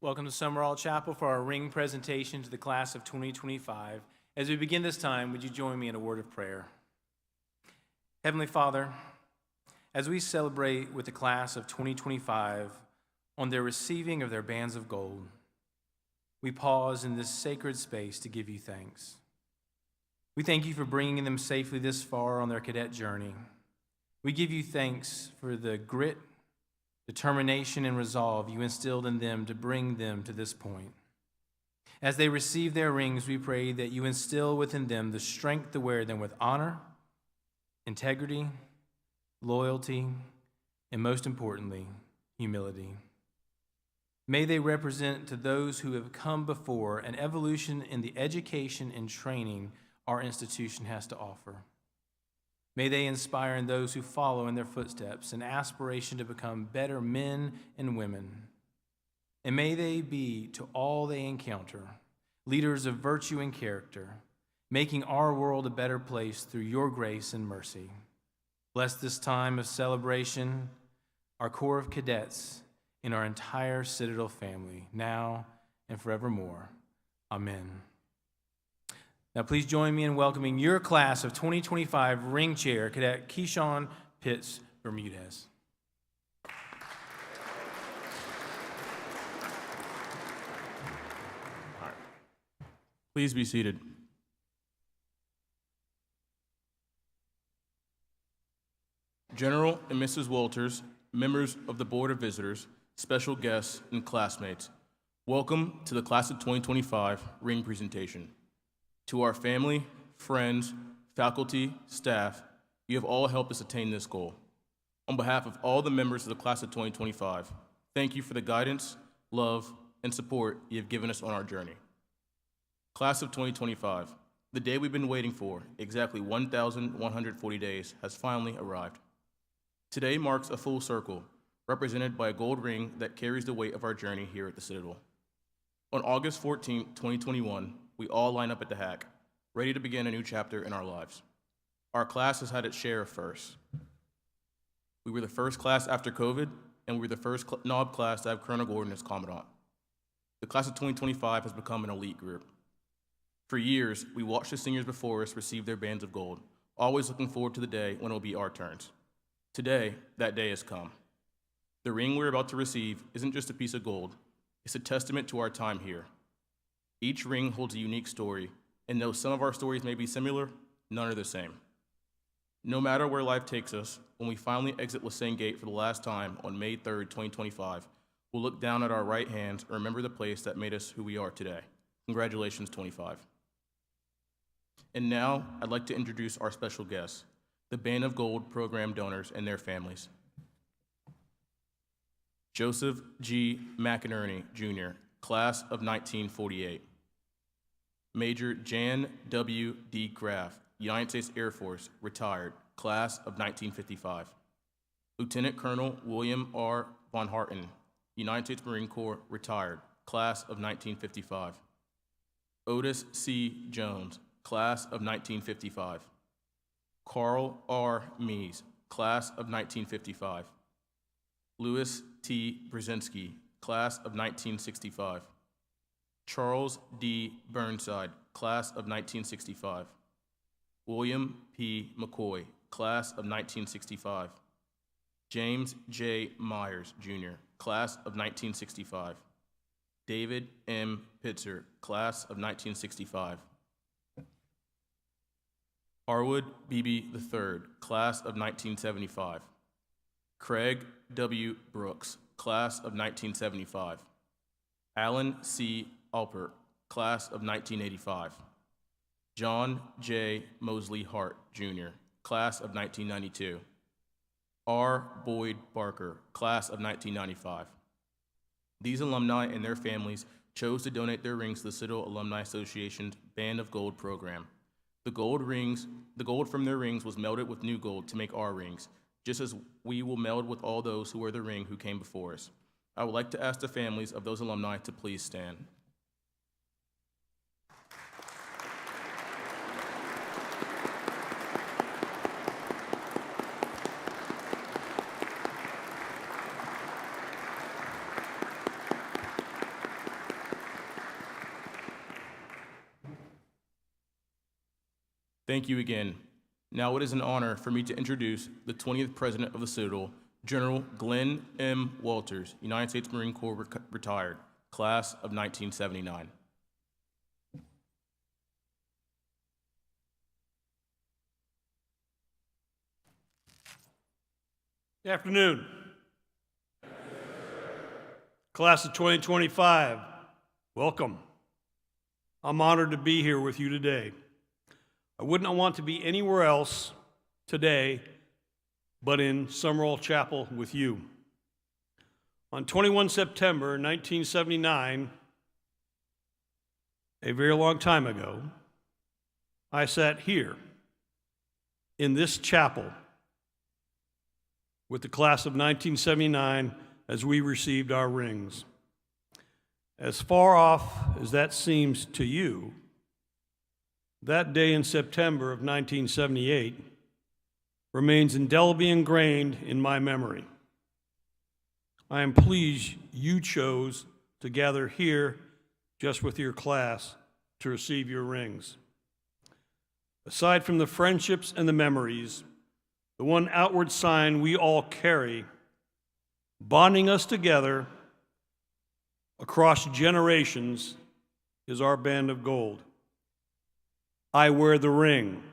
Welcome to Summerall Chapel for our ring presentation to the class of 2025. As we begin this time, would you join me in a word of prayer? Heavenly Father, as we celebrate with the class of 2025 on their receiving of their bands of gold, we pause in this sacred space to give you thanks. We thank you for bringing them safely this far on their cadet journey. We give you thanks for the grit, determination, and resolve you instilled in them to bring them to this point. As they receive their rings, we pray that you instill within them the strength to wear them with honor, integrity, loyalty, and most importantly, humility. May they represent to those who have come before an evolution in the education and training our institution has to offer. May they inspire in those who follow in their footsteps an aspiration to become better men and women. And may they be, to all they encounter, leaders of virtue and character, making our world a better place through your grace and mercy. Bless this time of celebration, our Corps of Cadets, and our entire Citadel family, now and forevermore. Amen. Now please join me in welcoming your class of 2025 ring chair, Cadet Keyshawn Pitts Bermudez. All right. Please be seated. General and Mrs. Walters, members of the Board of Visitors, special guests, and classmates, welcome to the Class of 2025 ring presentation. To our family, friends, faculty, staff, you have all helped us attain this goal. On behalf of all the members of the Class of 2025, thank you for the guidance, love, and support you have given us on our journey. Class of 2025, the day we've been waiting for, exactly 1,140 days, has finally arrived. Today marks a full circle, represented by a gold ring that carries the weight of our journey here at the Citadel. On August 14, 2021, we all line up at the HAC, ready to begin a new chapter in our lives. Our class has had its share of firsts. We were the first class after COVID, and we were the first NOB class to have Colonel Gordon as Commandant. The class of 2025 has become an elite group. For years, we watched the seniors before us receive their bands of gold, always looking forward to the day when it will be our turns. Today, that day has come. The ring we're about to receive isn't just a piece of gold, it's a testament to our time here. Each ring holds a unique story, and though some of our stories may be similar, none are the same. No matter where life takes us, when we finally exit Lassane Gate for the last time on May 3rd, 2025, we'll look down at our right hands and remember the place that made us who we are today. Congratulations, 25. And now, I'd like to introduce our special guests, the Band of Gold program donors and their families. Joseph G. McInerney, Jr., Class of 1948. Major Jan W. D. Graff, United States Air Force, retired, Class of 1955. Lieutenant Colonel William R. Von Harten, United States Marine Corps, retired, Class of 1955. Otis C. Jones, Class of 1955. Carl R. Mees, Class of 1955. Louis T. Brzezinski, Class of 1965. Charles D. Burnside, Class of 1965. William P. McCoy, Class of 1965. James J. Myers, Jr., Class of 1965. David M. Pitzer, Class of 1965. Harwood Beebe III, Class of 1975. Craig W. Brooks, Class of 1975. Alan C. Alpert, Class of 1985. John J. Mosley Hart, Jr., Class of 1992. R. Boyd Barker, Class of 1995. These alumni and their families chose to donate their rings to the Citadel Alumni Association's Band of Gold program. The gold from their rings was melded with new gold to make our rings, just as we will meld with all those who wear the ring who came before us. I would like to ask the families of those alumni to please stand. Thank you again. Now it is an honor for me to introduce the 20th President of the Citadel, General Glenn M. Walters, United States Marine Corps retired, class of 1979. Good afternoon. Class of 2025, welcome. I'm honored to be here with you today. I would not want to be anywhere else today but in Summerall Chapel with you. On 21 September 1979, a very long time ago, I sat here in this chapel with the class of 1979 as we received our rings. As far off as that seems to you, that day in September of 1978 remains indelibly ingrained in my memory. I am pleased you chose to gather here just with your class to receive your rings. Aside from the friendships and the memories, the one outward sign we all carry, bonding us together across generations, is our band of gold. I wear the ring.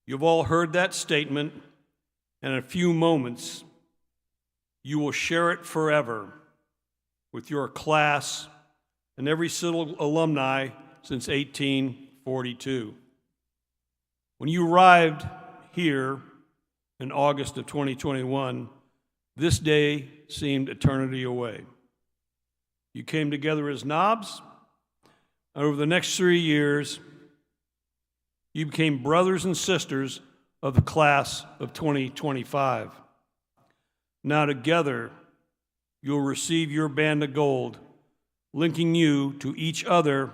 You've all heard that statement, and in a few moments, you will share it forever with your class and every Citadel alumni since 1842. When you arrived here in August of 2021, this day seemed eternity away. You came together as knobs, and over the next 3 years, you became brothers and sisters of the class of 2025. Now together, you'll receive your band of gold, linking you to each other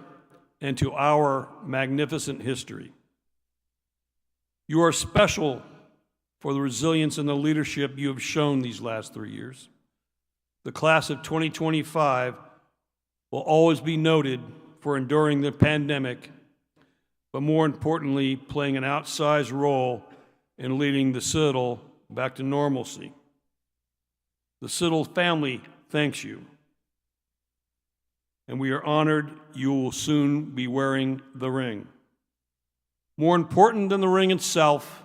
and to our magnificent history. You are special for the resilience and the leadership you have shown these last 3 years. The class of 2025 will always be noted for enduring the pandemic, but more importantly, playing an outsized role in leading the Citadel back to normalcy. The Citadel family thanks you, and we are honored you will soon be wearing the ring. More important than the ring itself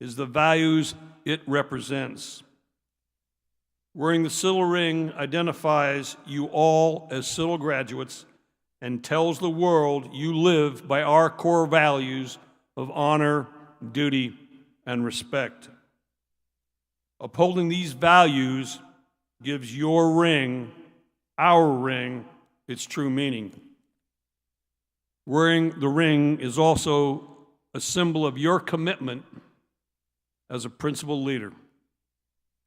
is the values it represents. Wearing the Citadel ring identifies you all as Citadel graduates and tells the world you live by our core values of honor, duty, and respect. Upholding these values gives your ring, our ring, its true meaning. Wearing the ring is also a symbol of your commitment as a principal leader.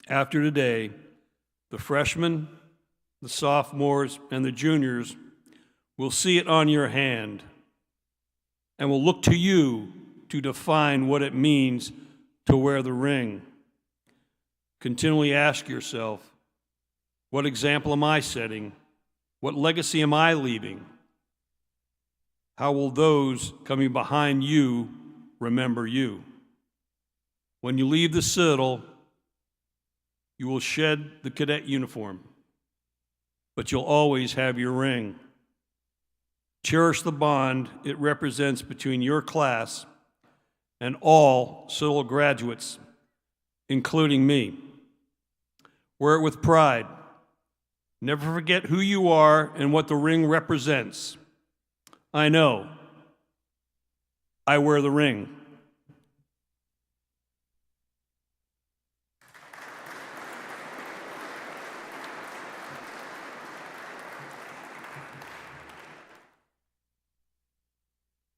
After today, the freshmen, the sophomores, and the juniors will see it on your hand and will look to you to define what it means to wear the ring. Continually ask yourself, what example am I setting? What legacy am I leaving? How will those coming behind you remember you? When you leave the Citadel, you will shed the cadet uniform, but you'll always have your ring. Cherish the bond it represents between your class and all Citadel graduates, including me. Wear it with pride. Never forget who you are and what the ring represents. I know. I wear the ring.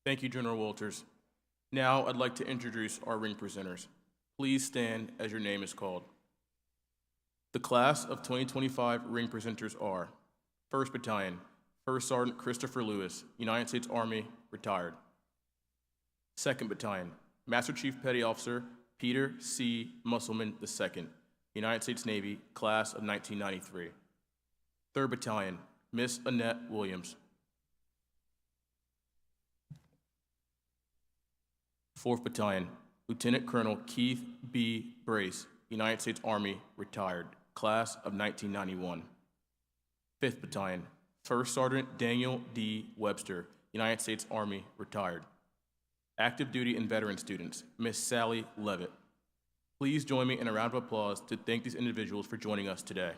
Thank you, General Walters. Now I'd like to introduce our ring presenters. Please stand as your name is called. The class of 2025 ring presenters are 1st Battalion, First Sergeant Christopher Lewis, United States Army, retired. 2nd Battalion, Master Chief Petty Officer Peter C. Musselman II, United States Navy, class of 1993. 3rd Battalion, Miss Annette Williams. 4th Battalion, Lieutenant Colonel Keith B. Brace, United States Army, retired, class of 1991. 5th Battalion, 1st Sergeant Daniel D. Webster, United States Army, retired. Active duty and veteran students, Miss Sally Levitt. Please join me in a round of applause to thank these individuals for joining us today.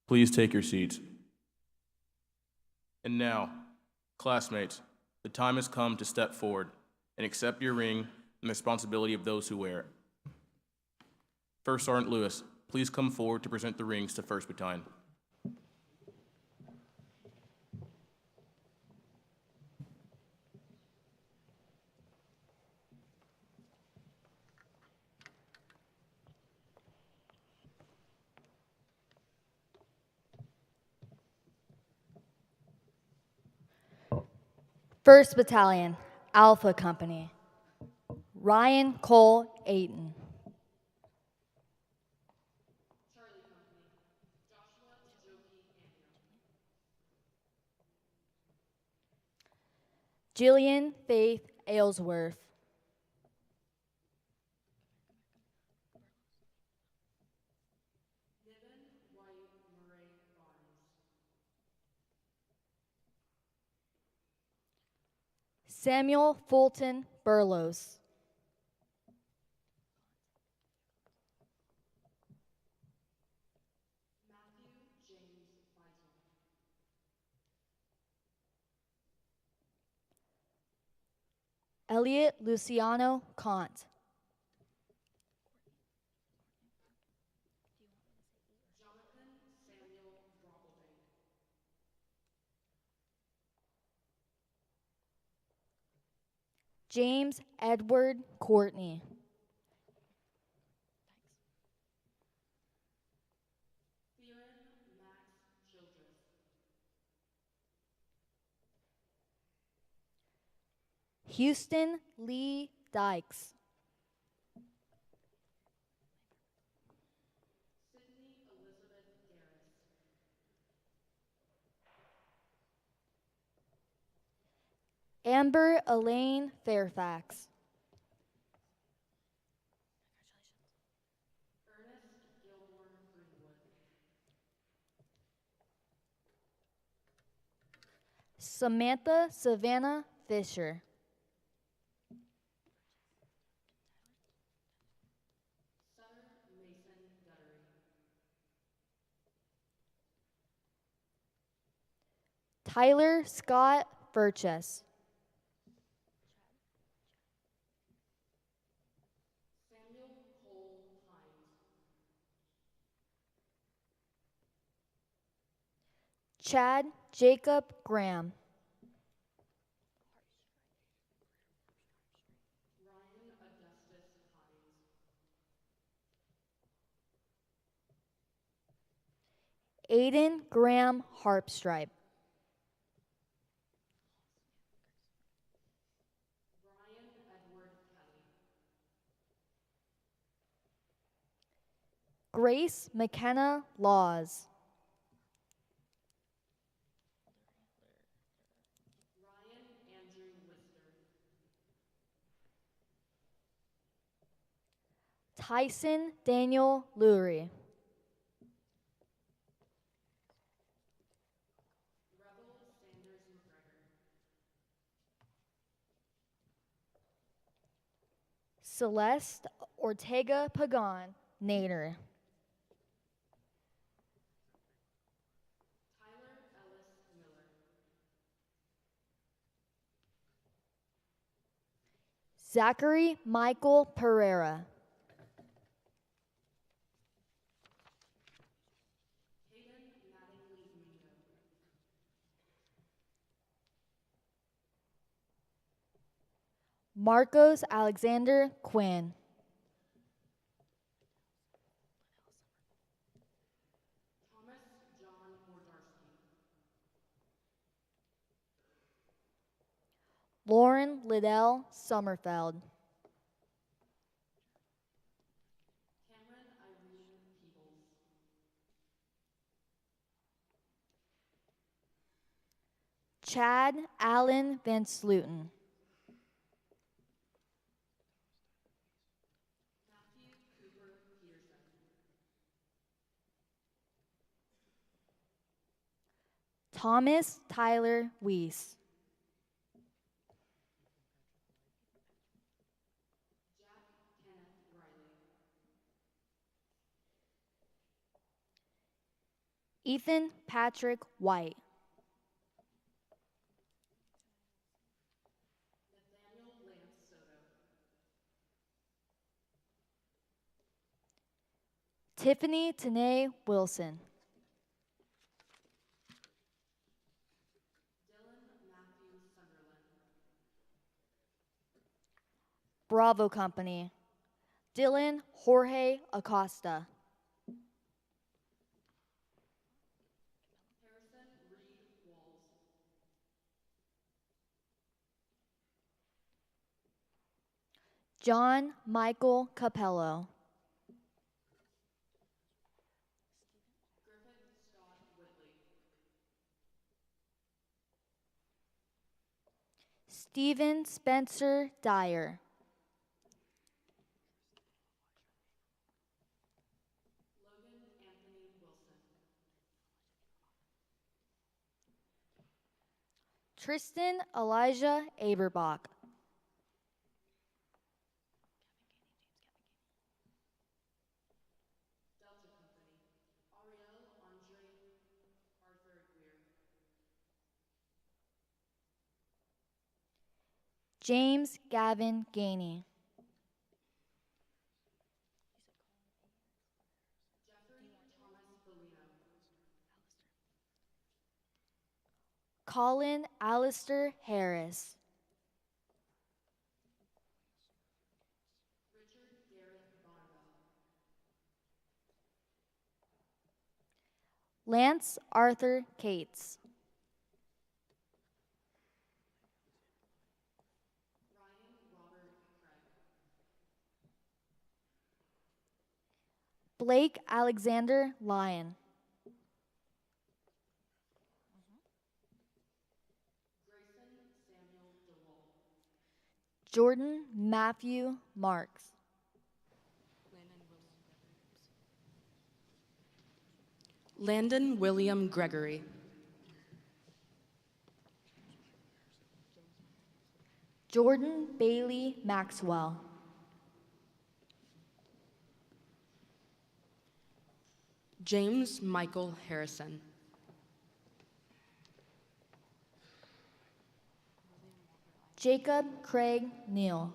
Please take your seats. And now, classmates, the time has come to step forward and accept your ring and the responsibility of those who wear it. First Sergeant Lewis, please come forward to present the rings to 1st Battalion. First Battalion, Alpha Company, Ryan Cole Ayton. Charlie Company, Joshua Tajoki Anion. Jillian Faith Aylesworth. Niven White Murray Barnes. Samuel Fulton Burlos. Matthew James Vital. Elliot Luciano Kant. Jonathan Samuel Brobblebank. James Edward Courtney. Theron Max Childress. Houston Lee Dykes. Sydney Elizabeth Garris. Amber Elaine Fairfax. Ernest Gilmore Greenwood. Samantha Savannah Fisher. Sutter Mason Guttery. Tyler Scott Burchess. Samuel Cole Hines. Chad Jacob Graham. Ryan Augustus Hines. Aiden Graham Harpstripe. Brian Edward Kelly. Grace McKenna Laws. Ryan Andrew Wister. Tyson Daniel Lurie. Rebel Sanders McGregor. Celeste Ortega Pagan Nader. Tyler Ellis Miller. Zachary Michael Pereira. Hayden Mattingly Mingo. Marcos Alexander Quinn. Thomas John Mordarski. Lauren Liddell Sommerfeld. Cameron Irene Peebles. Chad Allen Van Sluten. Matthew Cooper Peterson. Thomas Tyler Weiss. Jack Kenneth Riley. Ethan Patrick White. Nathaniel Lance Soto. Tiffany Tanae Wilson. Dylan Matthew Sunderland. Bravo Company. Dylan Jorge Acosta. Harrison Reed Walls. John Michael Capello. Griffith Scott Whitley. Stephen Spencer Dyer. Logan Anthony Wilson. Tristan Elijah Aberbach. Delta Company. Ariel Andre Arthur Greer. James Gavin Gainey. Jeffrey Thomas Bellino. Colin Alistair Harris. Richard Garrett Bonneville. Lance Arthur Cates. Ryan Robert Craig. Blake Alexander Lyon. Grayson Samuel DeWall. Jordan Matthew Marks. Landon William Gregory. Jordan Bailey Maxwell. James Michael Harrison. Jacob Craig Neal.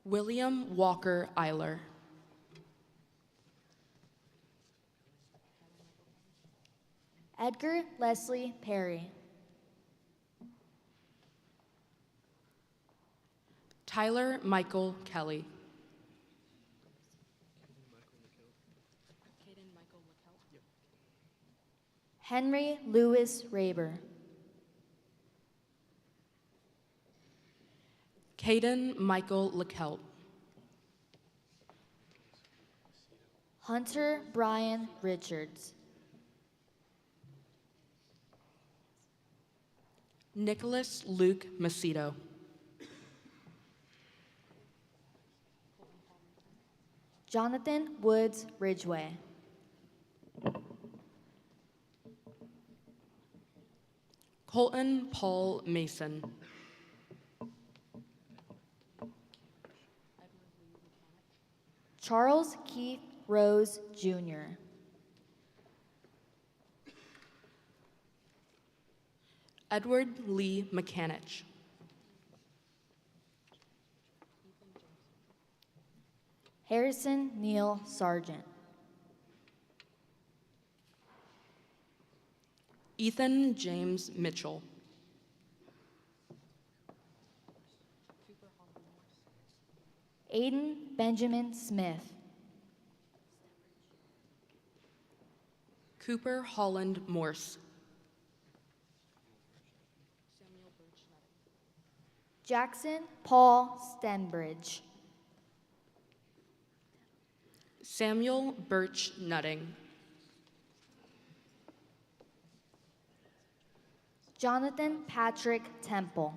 William Walker Eiler. Edgar Leslie Perry. Tyler Michael Kelly. Henry Lewis Raber. Caden Michael LeKelp. Hunter Brian Richards. Nicholas Luke Macedo. Jonathan Woods Ridgway. Colton Paul Mason. Charles Keith Rose Jr. Edward Lee McCanich. Harrison Neal Sargent. Ethan James Mitchell. Aiden Benjamin Smith. Cooper Holland Morse. Jackson Paul Stenbridge. Samuel Birch Nutting. Jonathan Patrick Temple.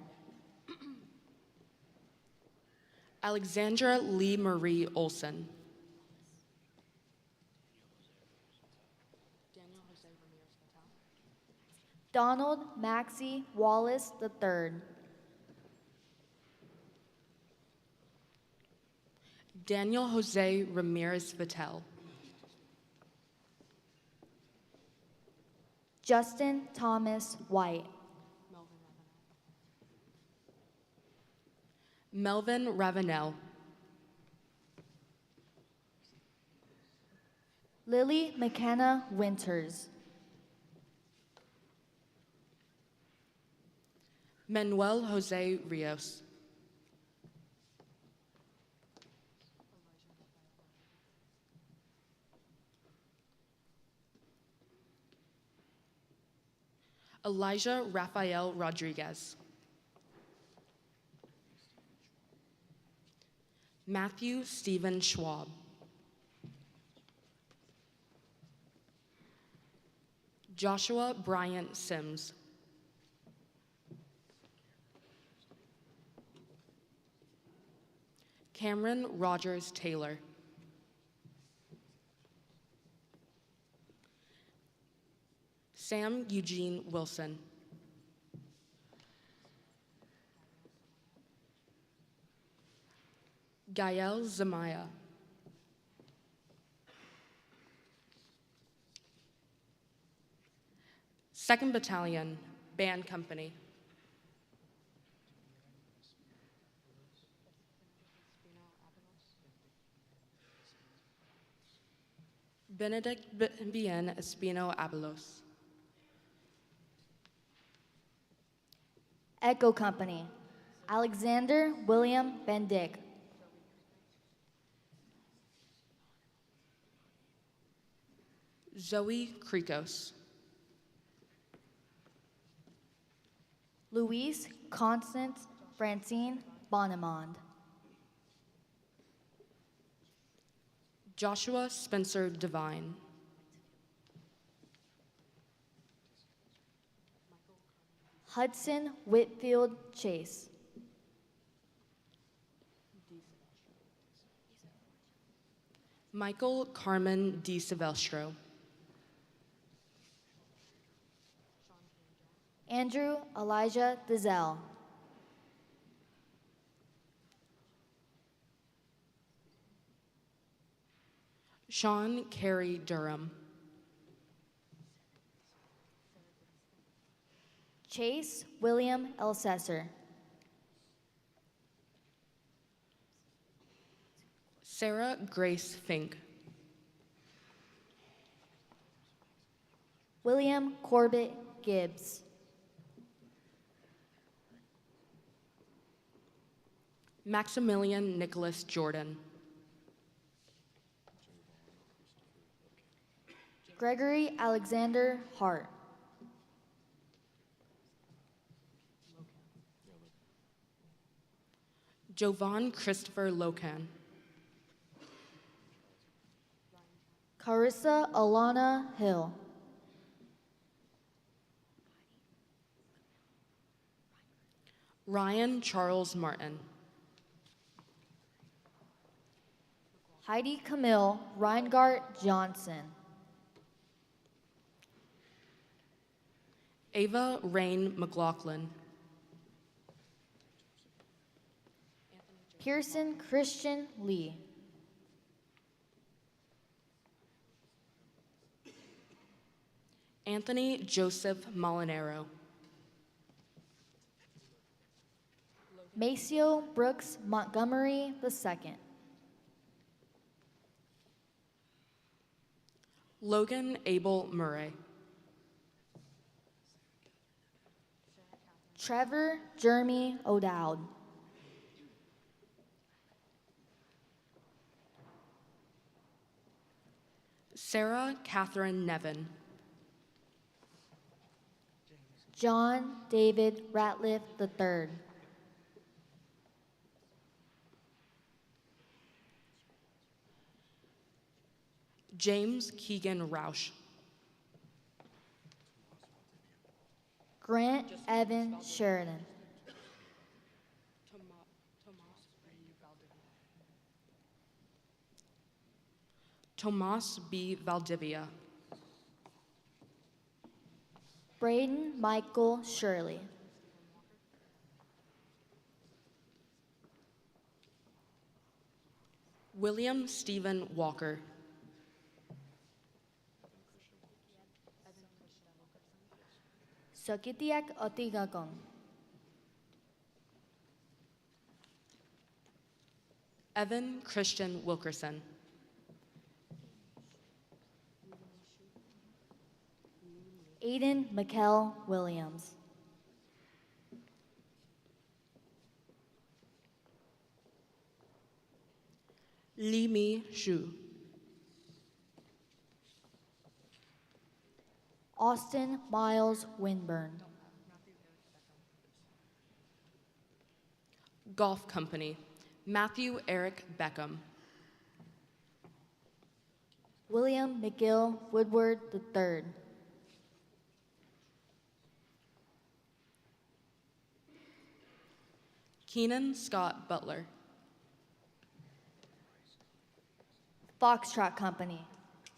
Alexandra Lee Marie Olson. Donald Maxie Wallace III. Daniel Jose Ramirez Vittel. Justin Thomas White. Melvin Ravenel. Lily McKenna Winters. Manuel Jose Rios. Elijah Rafael Rodriguez. Matthew Stephen Schwab. Joshua Bryant Sims. Cameron Rogers Taylor. Sam Eugene Wilson. Gael Zamaya. Second Battalion, Band Company. Benedict Bien Espino Abelos. Echo Company. Alexander William Bendick. Zoe Krikos. Louise Constance Francine Bonnemond. Joshua Spencer Devine. Hudson Whitfield Chase. Michael Carmen Di Silvestro. Andrew Elijah Dizelle. Sean Carey Durham. Chase William Elsesser. Sarah Grace Fink. William Corbett Gibbs. Maximilian Nicholas Jordan. Gregory Alexander Hart. Jovan Christopher Locan. Carissa Alana Hill. Ryan Charles Martin. Heidi Camille Reingart Johnson. Ava Rain McLaughlin. Pearson Christian Lee. Anthony Joseph Molinaro. Maceo Brooks Montgomery II. Logan Abel Murray. Trevor Jeremy O'Dowd. Sarah Catherine Nevin. John David Ratliff III. James Keegan Roush. Grant Evan Sheridan. Tomas B. Valdivia. Braden Michael Shirley. William Stephen Walker. Sokitiak Otigakong. Evan Christian Wilkerson. Aiden Mikkel Williams. Li Mi Xu. Austin Miles Winburn. Golf Company. Matthew Eric Beckham. William McGill Woodward III. Keenan Scott Butler. Foxtrot Company.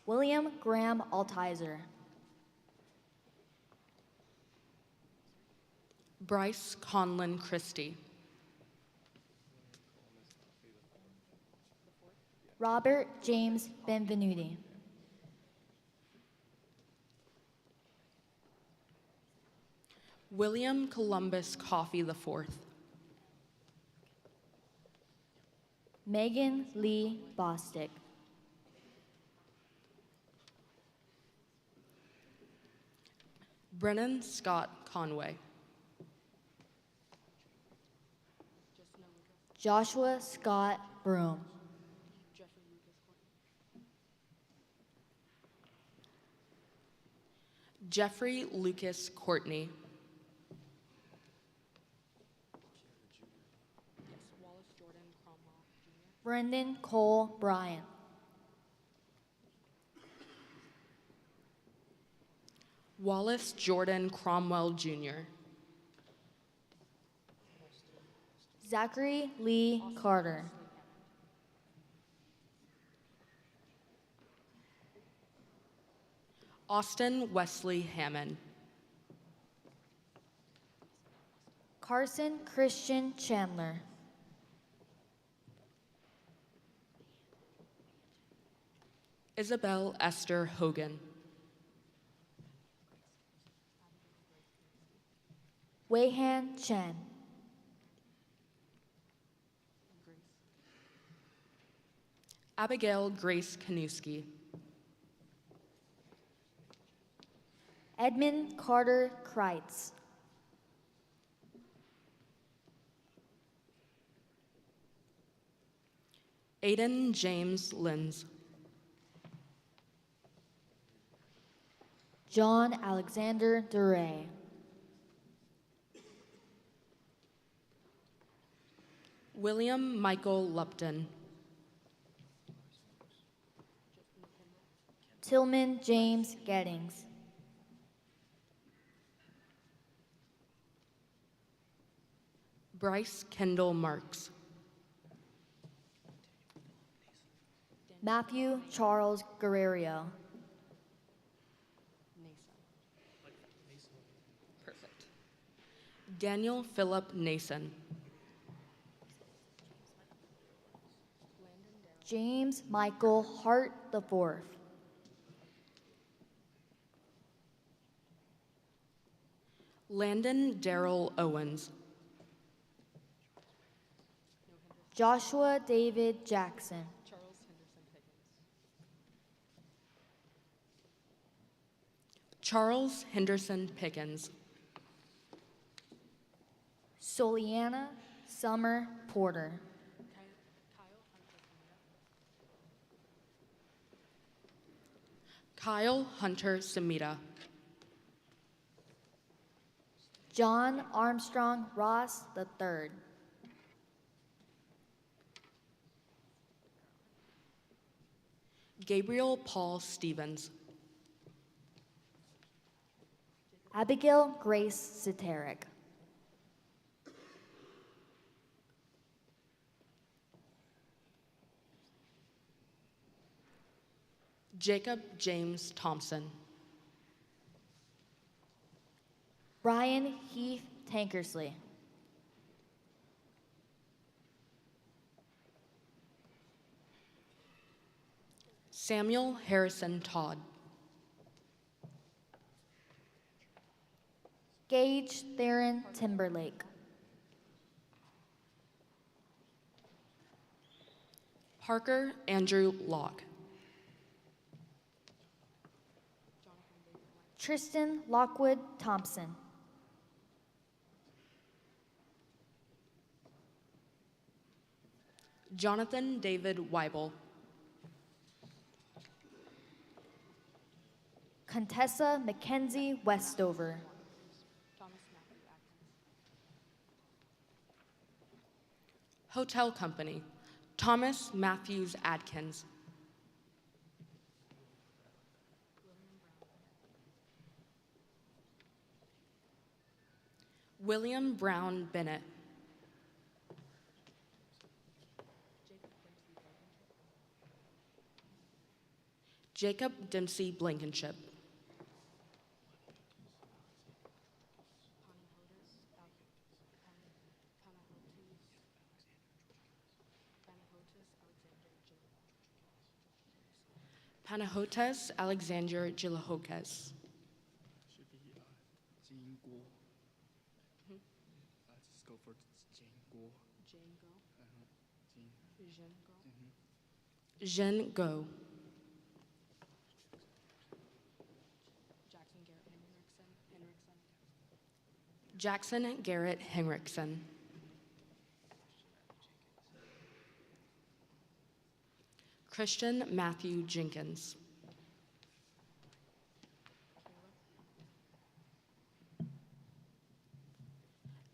William Graham Altizer. Bryce Conlon Christie. Robert James Benvenuti. William Columbus Coffey IV. Megan Lee Bostick. Brennan Scott Conway. Joshua Scott Broom. Jeffrey Lucas Courtney. Brendan Cole Bryant. Wallace Jordan Cromwell Jr. Zachary Lee Carter. Austin Wesley Hammond. Carson Christian Chandler. Isabel Esther Hogan. Weihan Chen. Abigail Grace Kanuski. Edmund Carter Kreitz. Aiden James Linz. John Alexander DeRay. William Michael Lupton. Tillman James Gettings. Bryce Kendall Marks. Matthew Charles Guerrero. Perfect. Daniel Philip Nason. James Michael Hart IV. Landon Darrell Owens. Joshua David Jackson. Charles Henderson Pickens. Soliana Summer Porter. Kyle Hunter Samita. John Armstrong Ross III. Gabriel Paul Stevens. Abigail Grace Siterick. Jacob James Thompson. Brian Heath Tankersley. Samuel Harrison Todd. Gage Theron Timberlake. Parker Andrew Locke. Tristan Lockwood Thompson. Jonathan David Weibel. Contessa Mackenzie Westover. Hotel Company. Thomas Matthews Adkins. William Brown Bennett. Jacob Dempsey Blankenship. Panahotas Alexander Gilahokes. Should be Jane Guo. Just go for Jane Guo. Jane Go. Jane. Zhen Go. Jackson Garrett Henriksen. Christian Matthew Jenkins.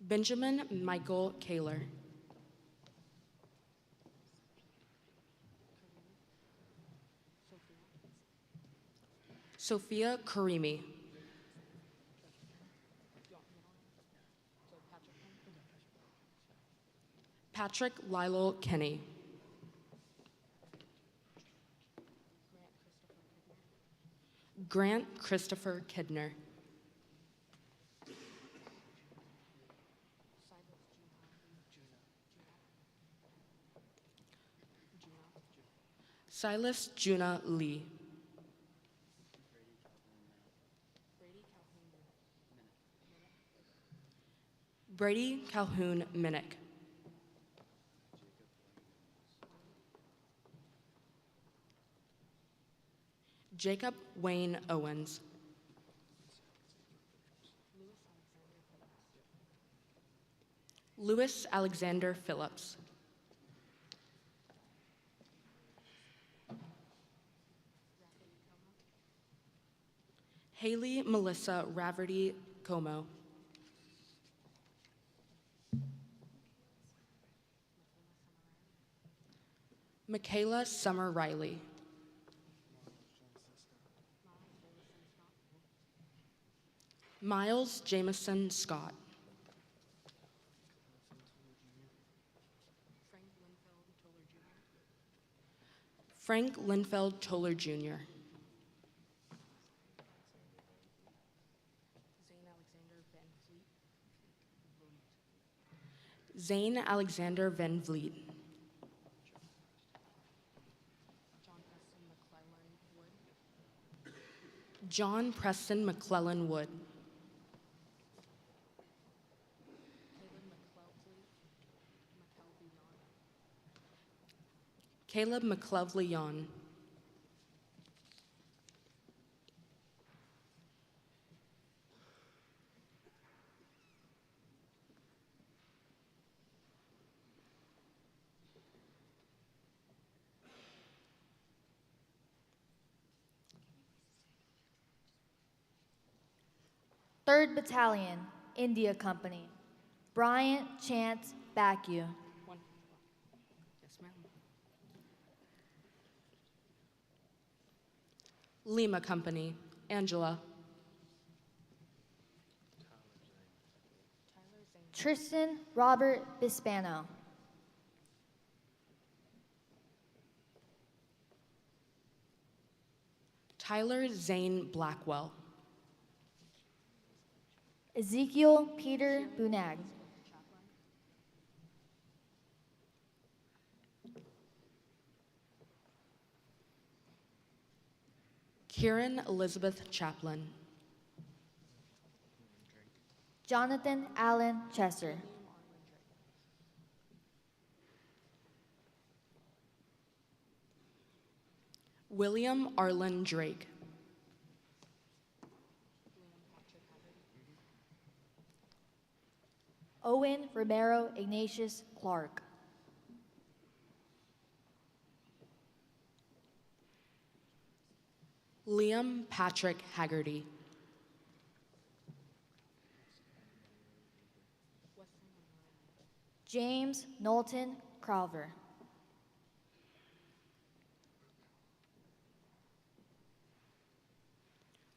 Benjamin Michael Kaler. Sophia Karimi. Patrick Lyle Kenny. Grant Christopher Kidner. Silas Juna Lee. Brady Calhoun Minnick. Jacob Wayne Owens. Louis Alexander Phillips. Haley Melissa Raverty Como. Michaela Summer Riley. Miles Jameson Scott. Frank Linfeld Toller Jr. Zane Alexander Van Vliet. John Preston McClellan Wood. Caleb McClellan. Third Battalion, India Company. Bryant Chance Bacchio. Yes, ma'am. Lima Company, Angela. Tristan Robert Bispano. Tyler Zane Blackwell. Ezekiel Peter Bunag. Kieran Elizabeth Chaplin. Jonathan Allen Chesser. William Arlen Drake. Owen Romero Ignatius Clark. Liam Patrick Haggerty. James Knowlton Crowver.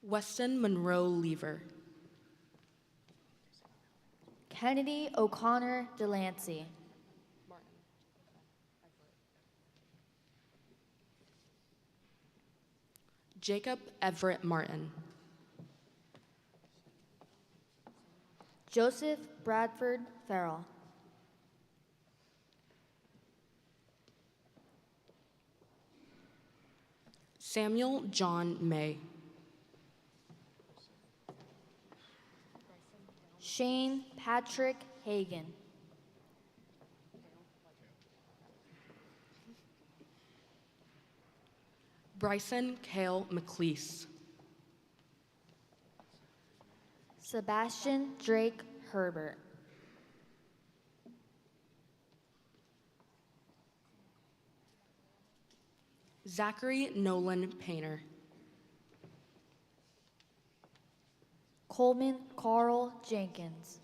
Weston Monroe Lever. Kennedy O'Connor Delancey. Jacob Everett Martin. Joseph Bradford Farrell. Samuel John May. Shane Patrick Hagan. Bryson Cale McLeese. Sebastian Drake Herbert. Zachary Nolan Painter. Coleman Carl Jenkins.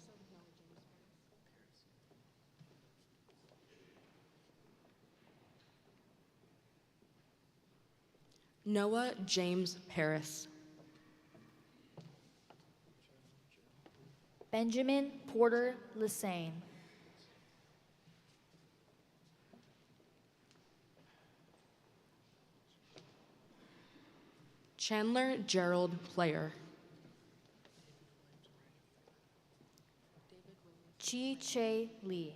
Noah James Paris. Benjamin Porter Lesane. Chandler Gerald Player. Chi Che Lee.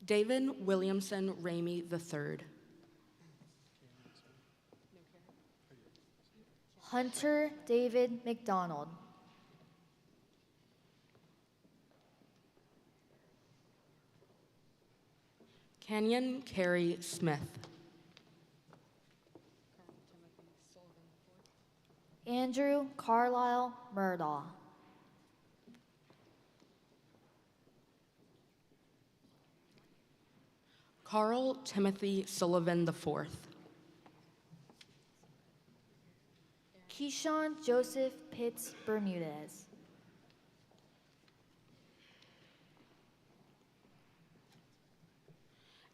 David Williamson Ramey III. Hunter David McDonald. Canyon Carey Smith. Andrew Carlisle Murdaugh. Carl Timothy Sullivan IV. Keyshawn Joseph Pitts Bermudez.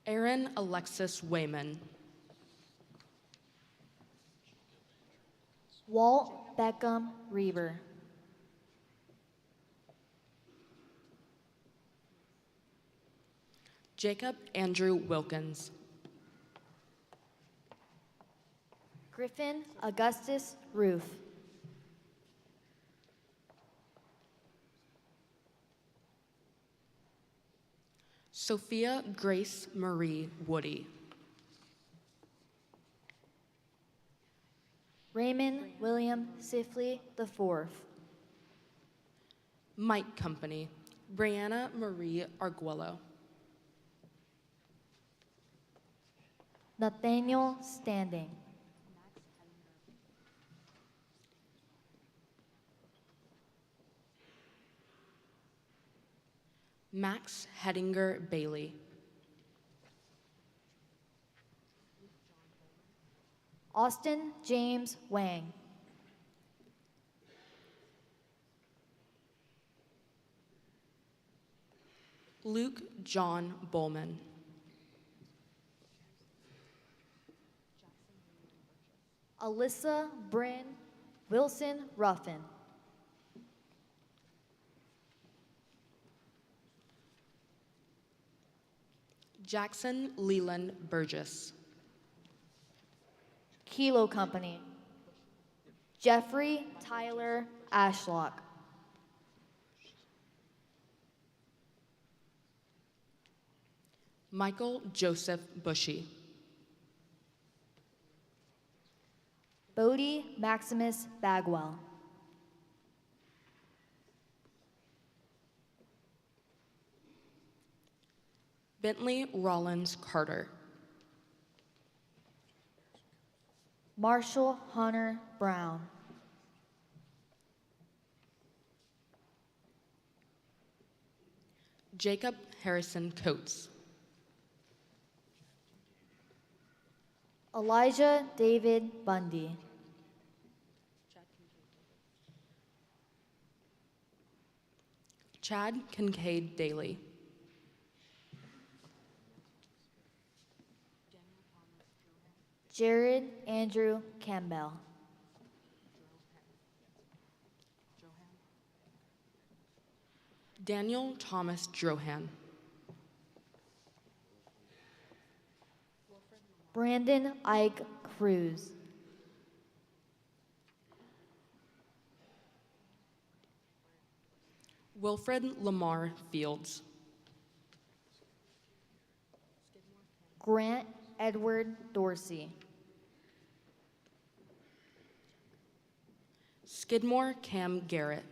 Aaron Alexis Wayman. Walt Beckham Reber. Jacob Andrew Wilkins. Griffin Augustus Roof. Sophia Grace Marie Woody. Raymond William Sifley IV. Mike Company. Brianna Marie Arguello. Nathaniel Standing. Max Hedinger Bailey. Austin James Wang. Luke John Bowman. Alyssa Bryn Wilson Ruffin. Jackson Leland Burgess. Kilo Company. Jeffrey Tyler Ashlock. Michael Joseph Bushy. Bodie Maximus Bagwell. Bentley Rollins Carter. Marshall Hunter Brown. Jacob Harrison Coates. Elijah David Bundy. Chad Kincaid Daly. Jared Andrew Campbell. Daniel Thomas Drohan. Brandon Ike Cruz. Wilfred Lamar Fields. Grant Edward Dorsey. Skidmore Cam Garrett.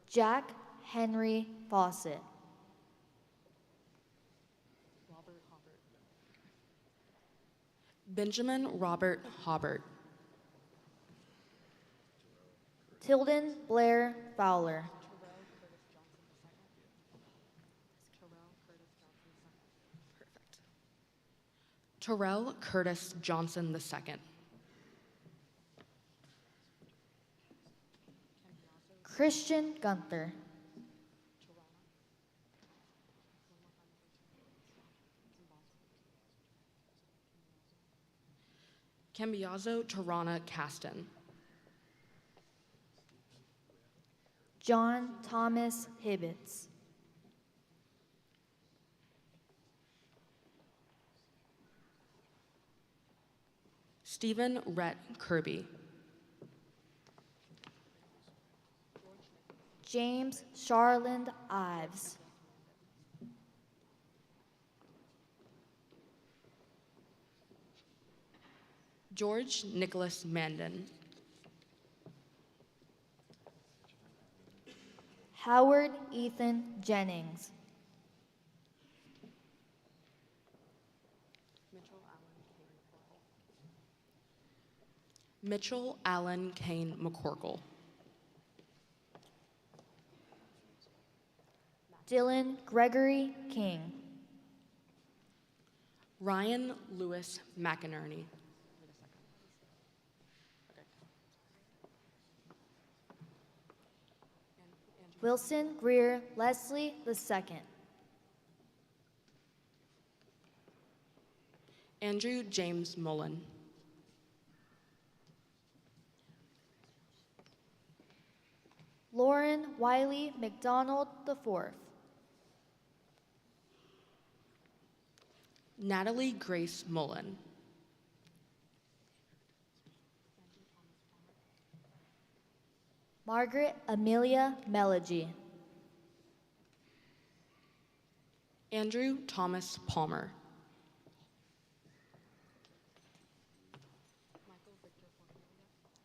Jack Henry Fawcett. Benjamin Robert Hobbert. Tilden Blair Fowler. Terrell Curtis Johnson II. Christian Gunther. Cambiazo Tarana Caston. John Thomas Hibbets. Stephen Rhett Kirby. James Charland Ives. George Nicholas Mandan. Howard Ethan Jennings. Mitchell Allen Kane McCorkle. Dylan Gregory King. Ryan Lewis McInerney. Wilson Greer Leslie II. Andrew James Mullen. Lauren Wiley McDonald IV. Natalie Grace Mullen. Margaret Amelia Melogy. Andrew Thomas Palmer.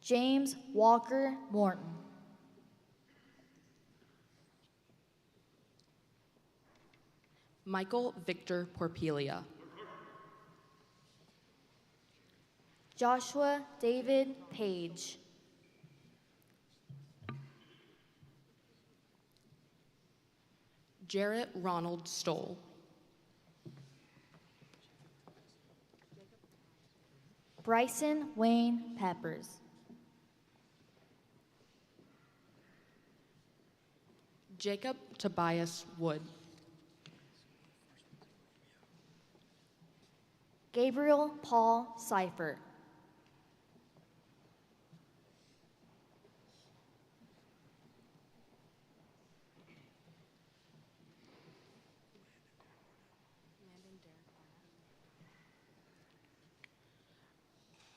James Walker Morton. Michael Victor Porpelia. Joshua David Page. Jarrett Ronald Stoll. Bryson Wayne Peppers. Jacob Tobias Wood. Gabriel Paul Seifert.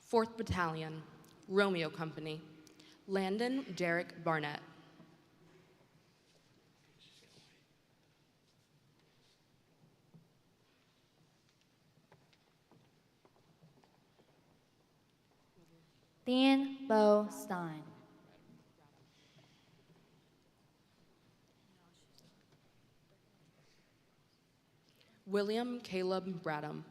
Fourth Battalion, Romeo Company, Landon Derek Barnett. Thean Bo Stein. William Caleb Bradham.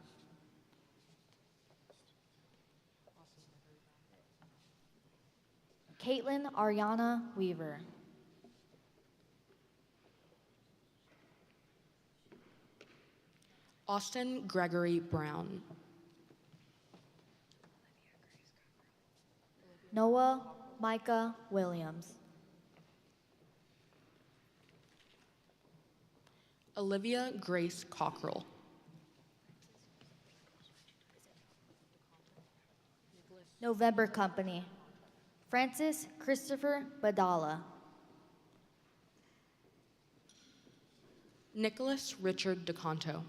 Caitlin Ariana Weaver. Austin Gregory Brown. Noah Micah Williams. Olivia Grace Cockrell. November Company. Francis Christopher Badala. Nicholas Richard DeConto.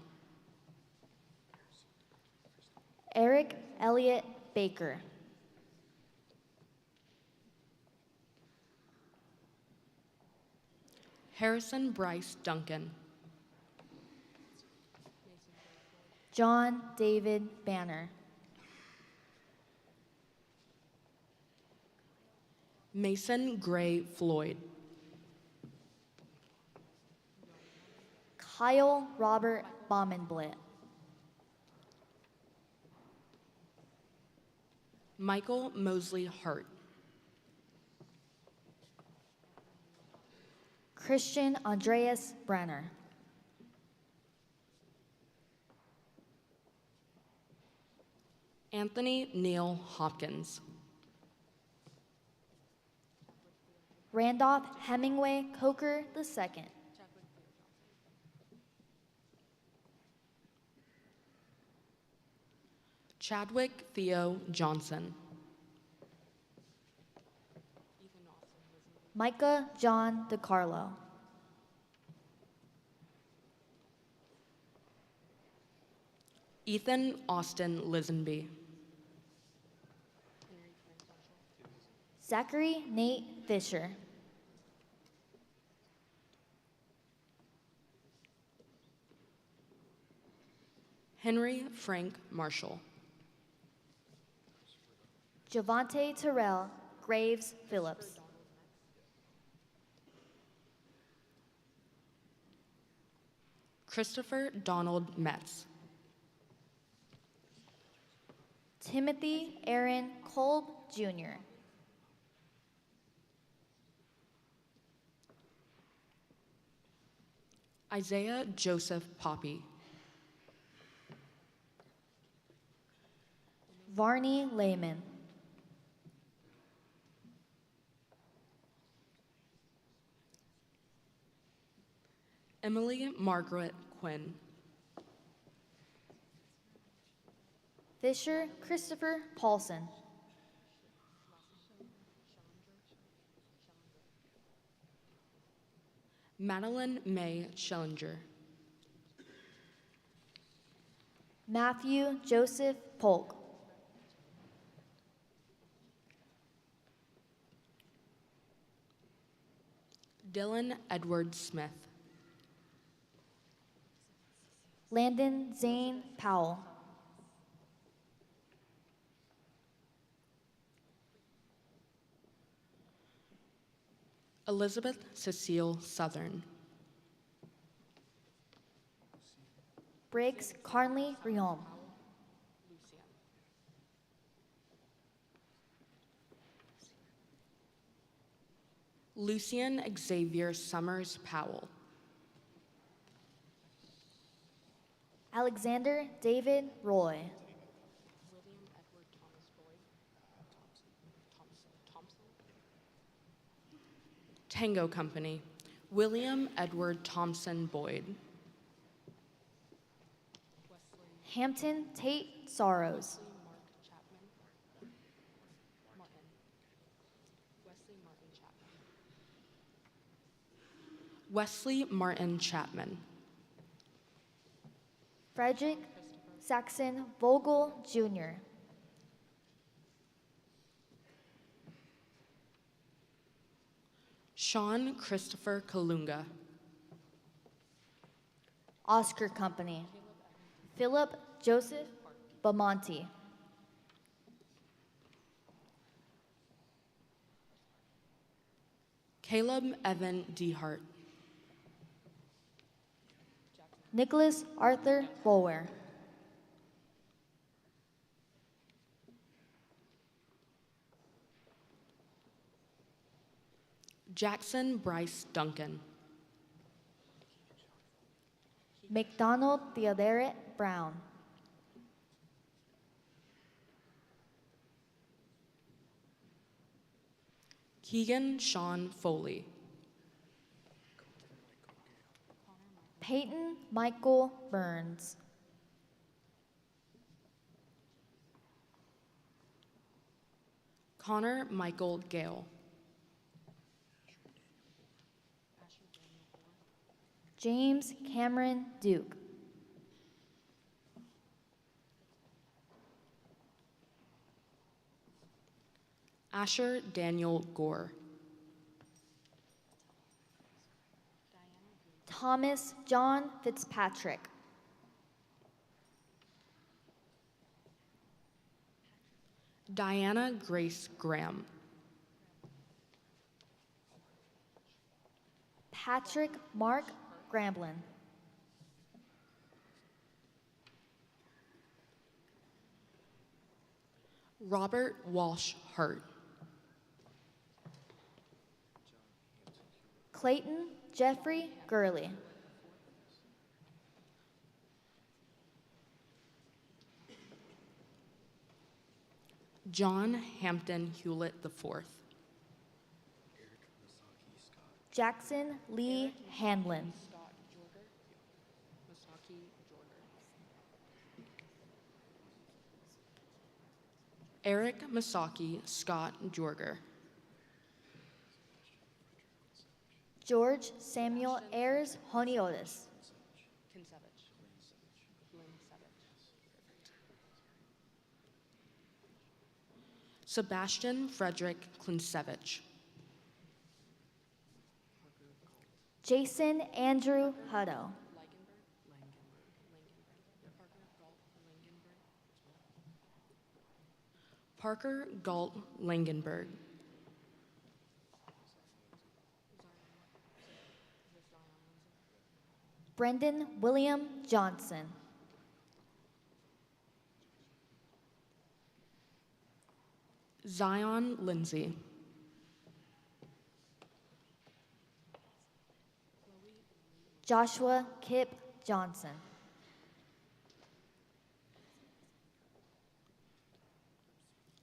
Eric Elliott Baker. Harrison Bryce Duncan. John David Banner. Mason Gray Floyd. Kyle Robert Baumenblit. Michael Mosley Hart. Christian Andreas Brenner. Anthony Neal Hopkins. Randolph Hemingway Coker II. Chadwick Theo Johnson. Micah John DiCarlo. Ethan Austin Lisenby. Zachary Nate Fisher. Henry Frank Marshall. Javante Terrell Graves Phillips. Christopher Donald Metz. Timothy Aaron Kolb Jr. Isaiah Joseph Poppy. Varney Lehman. Emily Margaret Quinn. Fisher Christopher Paulson. Madeline May Schellinger. Matthew Joseph Polk. Dylan Edward Smith. Landon Zane Powell. Elizabeth Cecile Southern. Briggs Carnley Riom. Lucian Xavier Summers Powell. Alexander David Roy. Tango Company. William Edward Thompson Boyd. Hampton Tate Sorrows. Wesley Martin Chapman. Frederick Saxon Vogel Jr. Sean Christopher Kalunga. Oscar Company. Philip Joseph Bamonte. Caleb Evan Dehart. Nicholas Arthur Bower. Jackson Bryce Duncan. McDonald Theodore Brown. Keegan Sean Foley. Peyton Michael Burns. Connor Michael Gale. James Cameron Duke. Asher Daniel Gore. Thomas John Fitzpatrick. Diana Grace Graham. Patrick Mark Gramblin. Robert Walsh Hart. Clayton Jeffrey Gurley. John Hampton Hewlett IV. Jackson Lee Hanlon. Eric Masaki Scott Jorger. George Samuel Ayers Honiotis. Sebastian Frederick Klinsevich. Jason Andrew Hutto. Parker Galt Langenberg. Brendan William Johnson. Zion Lindsay. Joshua Kip Johnson.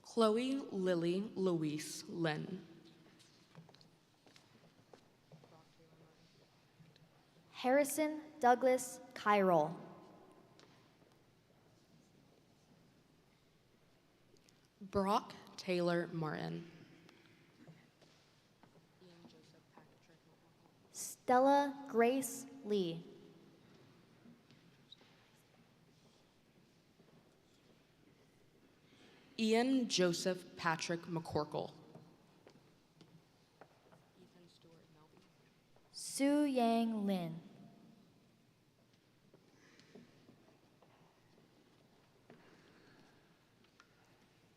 Chloe Lily Louise Lynn. Harrison Douglas Kyrol. Brock Taylor Martin. Stella Grace Lee. Ian Joseph Patrick McCorkle. Su Yang Lin.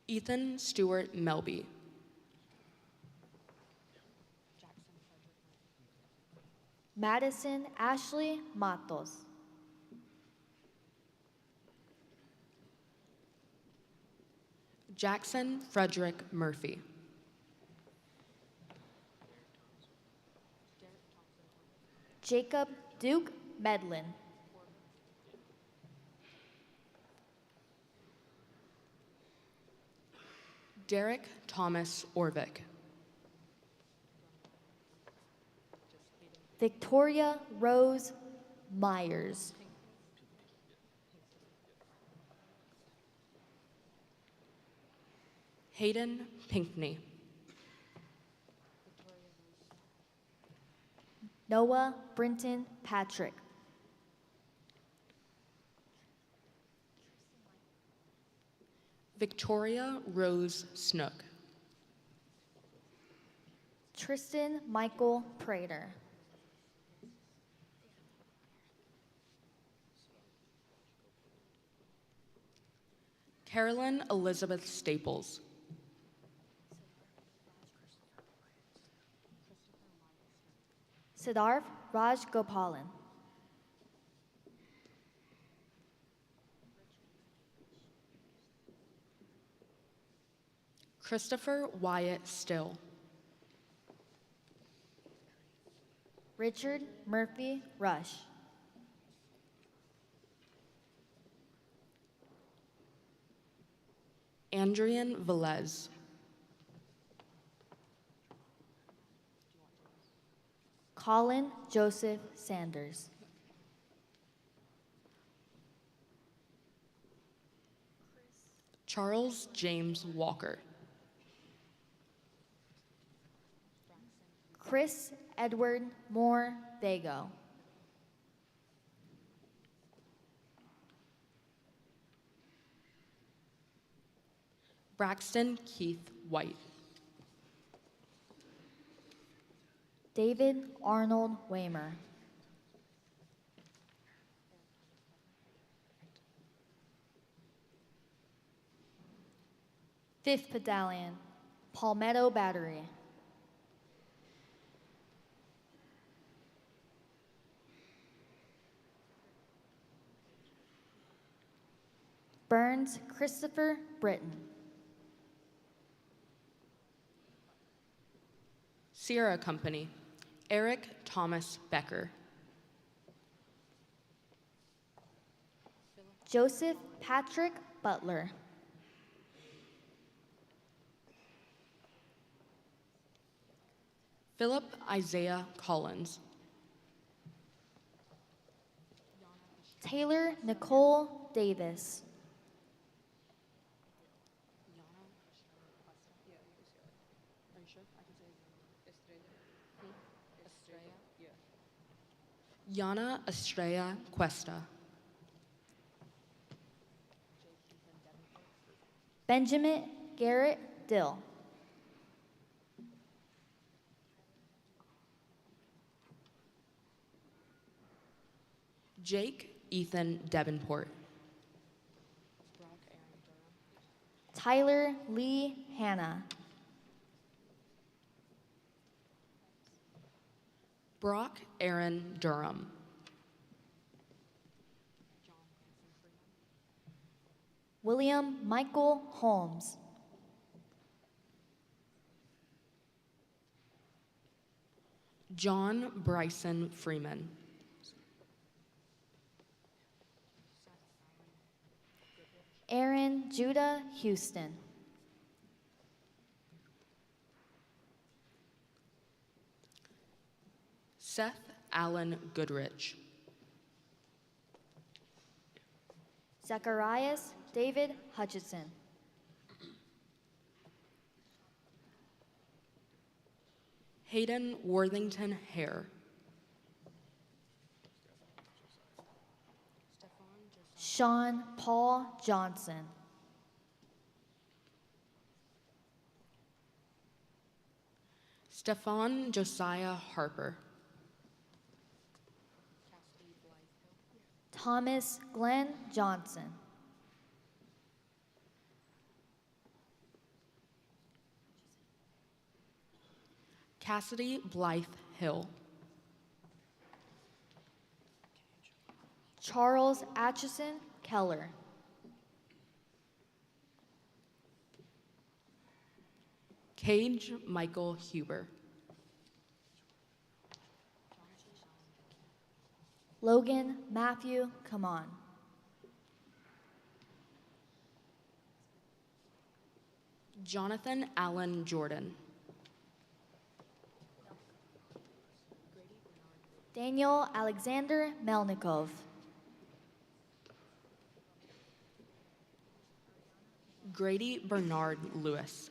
Ethan Stewart Melby. Madison Ashley Matos. Jackson Frederick Murphy. Jacob Duke Medlin. Derek Thomas Orvik. Victoria Rose Myers. Hayden Pinkney. Noah Brinton Patrick. Victoria Rose Snook. Tristan Michael Prater. Carolyn Elizabeth Staples. Siddharth Raj Gopalan. Christopher Wyatt Still. Richard Murphy Rush. Andrian Velez. Colin Joseph Sanders. Charles James Walker. Chris Edward Moore Vago. Braxton Keith White. David Arnold Waymer. Fifth Battalion, Palmetto Battery. Burns Christopher Britton. Sierra Company. Eric Thomas Becker. Joseph Patrick Butler. Philip Isaiah Collins. Taylor Nicole Davis. Yana Estrella Cuesta. Benjamin Garrett Dill. Jake Ethan Devenport. Tyler Lee Hanna. Brock Aaron Durham. William Michael Holmes. John Bryson Freeman. Aaron Judah Houston. Seth Allen Goodrich. Zacharias David Hutchinson. Hayden Worthington Hare. Sean Paul Johnson. Stefan Josiah Harper. Thomas Glenn Johnson. Cassidy Blythe Hill. Charles Atchison Keller. Cage Michael Huber. Logan Matthew Kaman. Jonathan Allen Jordan. Daniel Alexander Melnikov. Grady Bernard Lewis.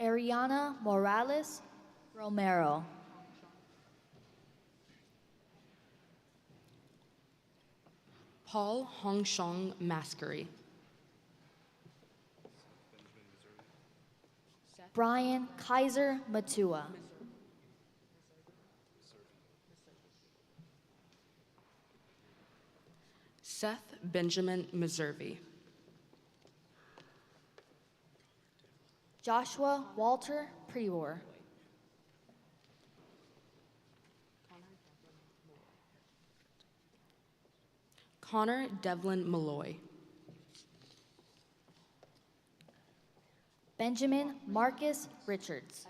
Ariana Morales Romero. Paul Hongshong Maskery. Brian Kaiser Matua. Seth Benjamin Meservey. Joshua Walter Prior. Connor Devlin Malloy. Benjamin Marcus Richards.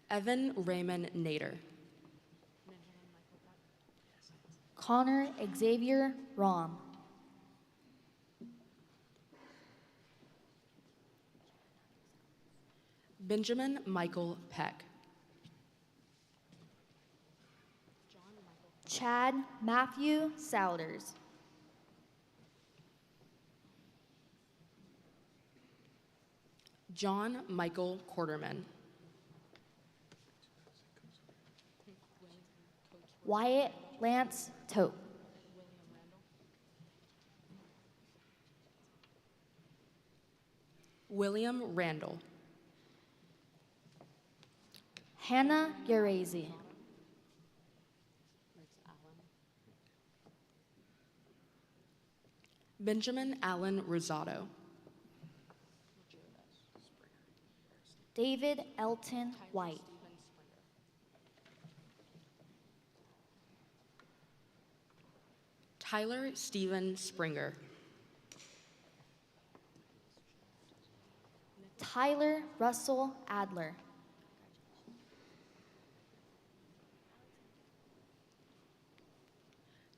Evan Raymond Nader. Connor Xavier Rom. Benjamin Michael Peck. Chad Matthew Souders. John Michael Quarterman. Wyatt Lance Tope. William Randall. Hannah Gerazi. Benjamin Allen Rosado. David Elton White. Tyler Stephen Springer. Tyler Russell Adler.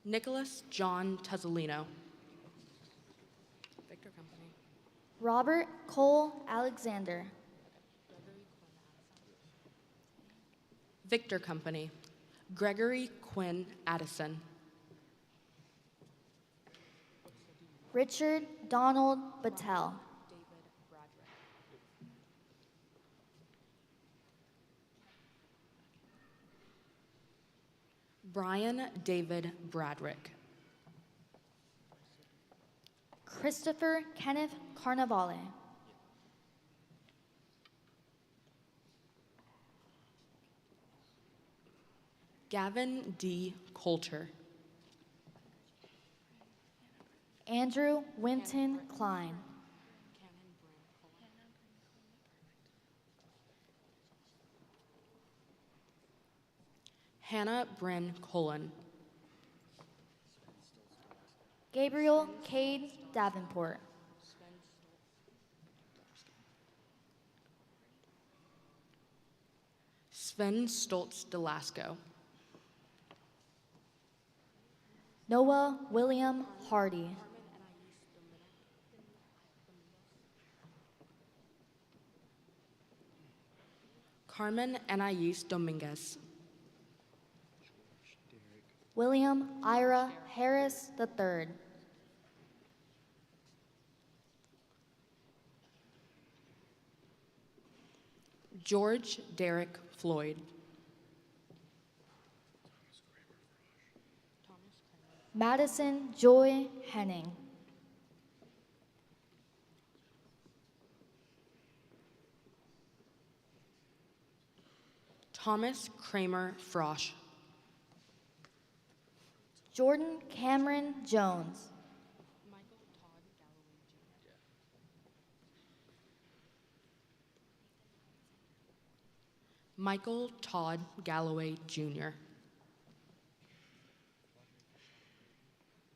Nicholas John Tuzzolino. Victor Company. Robert Cole Alexander. Victor Company. Gregory Quinn Addison. Richard Donald Battelle. Brian David Bradrick. Christopher Kenneth Carnavale. Gavin D. Coulter. Andrew Winton Klein. Hannah Bryn Colon. Gabriel Cade Davenport. Sven Stoltz Delasco. Noah William Hardy. Carmen Anais Dominguez. William Ira Harris III. George Derek Floyd. Madison Joy Henning. Thomas Kramer Frosch. Jordan Cameron Jones. Michael Todd Galloway Jr.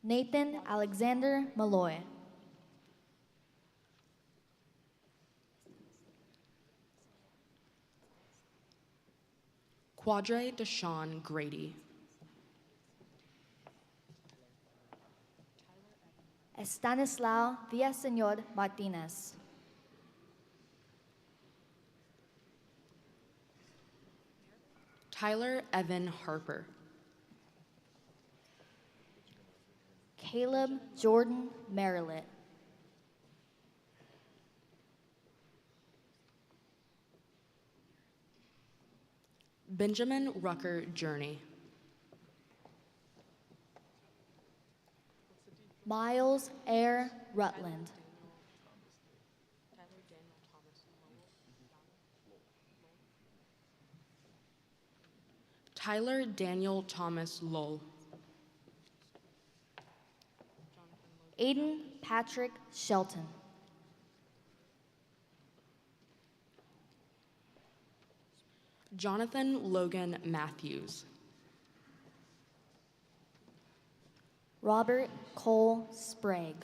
Nathan Alexander Malloy. Quadre Deshawn Grady. Estanislao Villaseñor Martinez. Tyler Evan Harper. Caleb Jordan Merrillet. Benjamin Rucker Journey. Miles Air Rutland. Tyler Daniel Thomas Lowell. Aiden Patrick Shelton. Jonathan Logan Matthews. Robert Cole Sprague.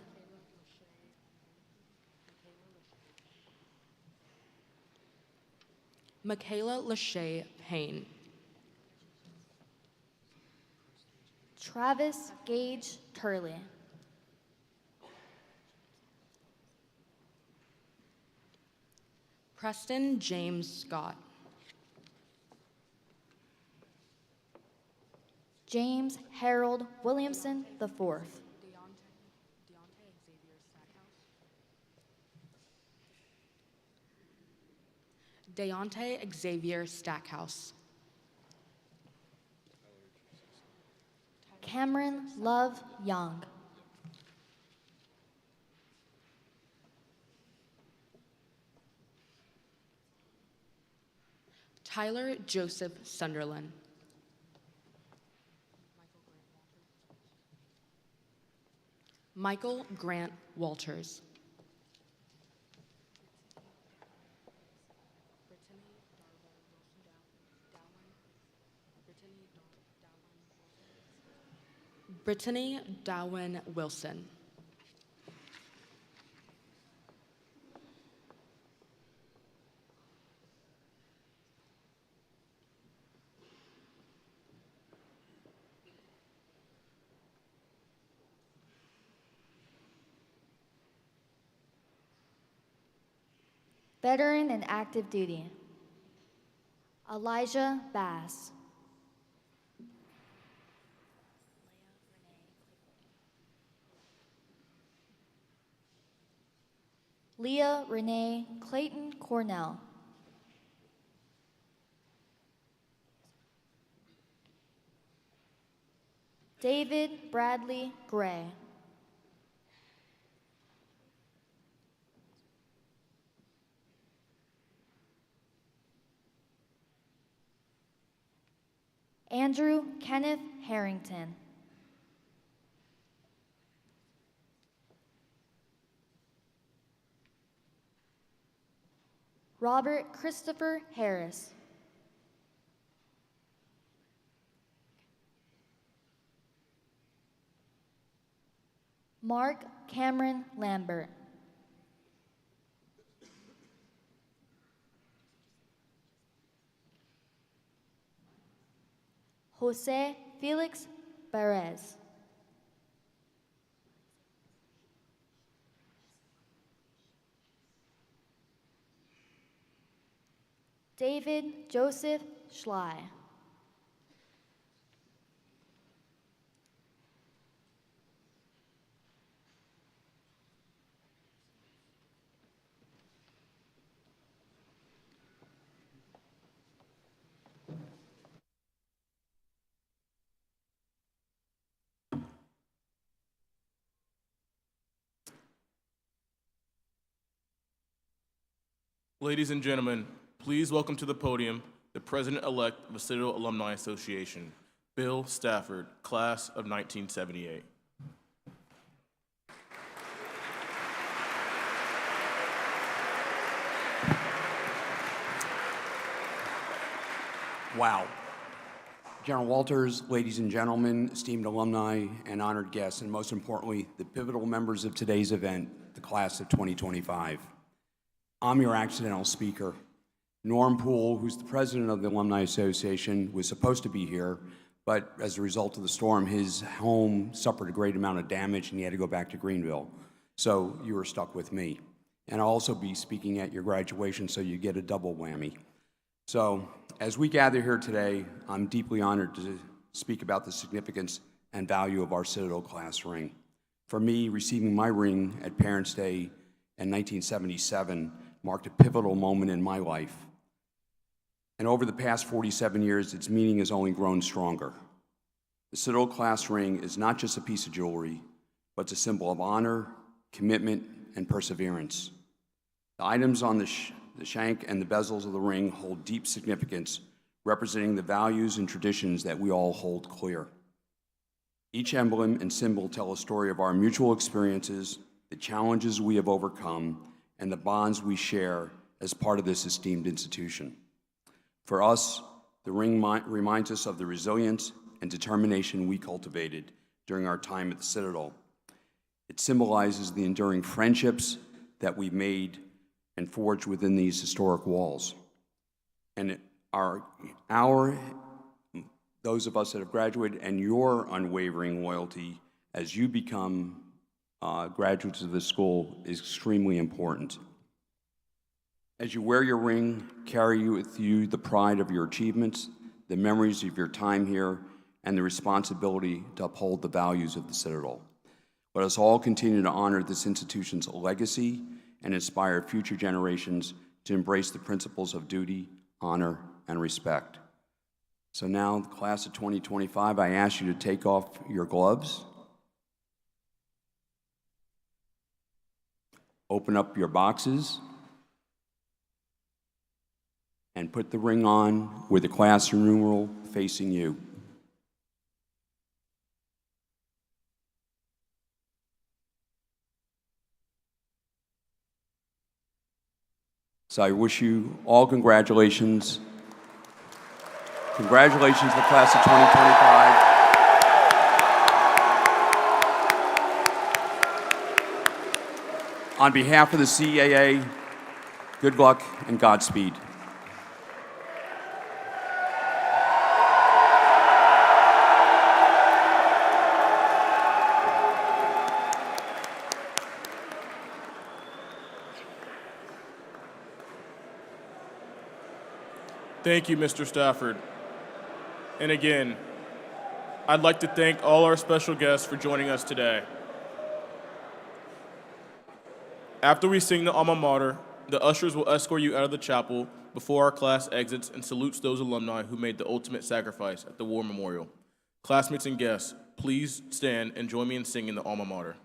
Michaela Lachey Payne. Travis Gage Turley. Preston James Scott. James Harold Williamson IV. Deontay Xavier Stackhouse. Cameron Love Young. Tyler Joseph Sunderland. Michael Grant Walters. Brittany Darwin Wilson. Veteran and active duty. Elijah Bass. Leah Renee Clayton Cornell. David Bradley Gray. Andrew Kenneth Harrington. Robert Christopher Harris. Mark Cameron Lambert. Jose Felix Perez. David Joseph Schley. Ladies and gentlemen, please welcome to the podium the President-elect of the Citadel Alumni Association, Bill Stafford, class of 1978. Wow. General Walters, ladies and gentlemen, esteemed alumni and honored guests, and most importantly, the pivotal members of today's event, the class of 2025. I'm your accidental speaker. Norm Poole, who's the president of the Alumni Association, was supposed to be here, but as a result of the storm, his home suffered a great amount of damage and he had to go back to Greenville. So you were stuck with me. And I'll also be speaking at your graduation, so you get a double whammy. So As we gather here today, I'm deeply honored to speak about the significance and value of our Citadel class ring. For me, receiving my ring at Parents' Day in 1977 marked a pivotal moment in my life. And over the past 47 years, its meaning has only grown stronger. The Citadel class ring is not just a piece of jewelry, but it's a symbol of honor, commitment, and perseverance. The items on the shank and the bezels of the ring hold deep significance, representing the values and traditions that we all hold clear. Each emblem and symbol tell a story of our mutual experiences, the challenges we have overcome, and the bonds we share as part of this esteemed institution. For us, the ring reminds us of the resilience and determination we cultivated during our time at the Citadel. It symbolizes the enduring friendships that we made and forged within these historic walls. And those of us that have graduated, and your unwavering loyalty as you become graduates of this school is extremely important. As you wear your ring, carry with you the pride of your achievements, the memories of your time here, and the responsibility to uphold the values of the Citadel. Let us all continue to honor this institution's legacy and inspire future generations to embrace the principles of duty, honor, and respect. So now, the class of 2025, I ask you to take off your gloves, open up your boxes, and put the ring on with the class numeral facing you. So I wish you all congratulations. Congratulations to the class of 2025. On behalf of the CAA, good luck and Godspeed. Thank you, Mr. Stafford. And again, I'd like to thank all our special guests for joining us today. After we sing the alma mater, the ushers will escort you out of the chapel before our class exits and salutes those alumni who made the ultimate sacrifice at the War Memorial. Classmates and guests, please stand and join me in singing the alma mater.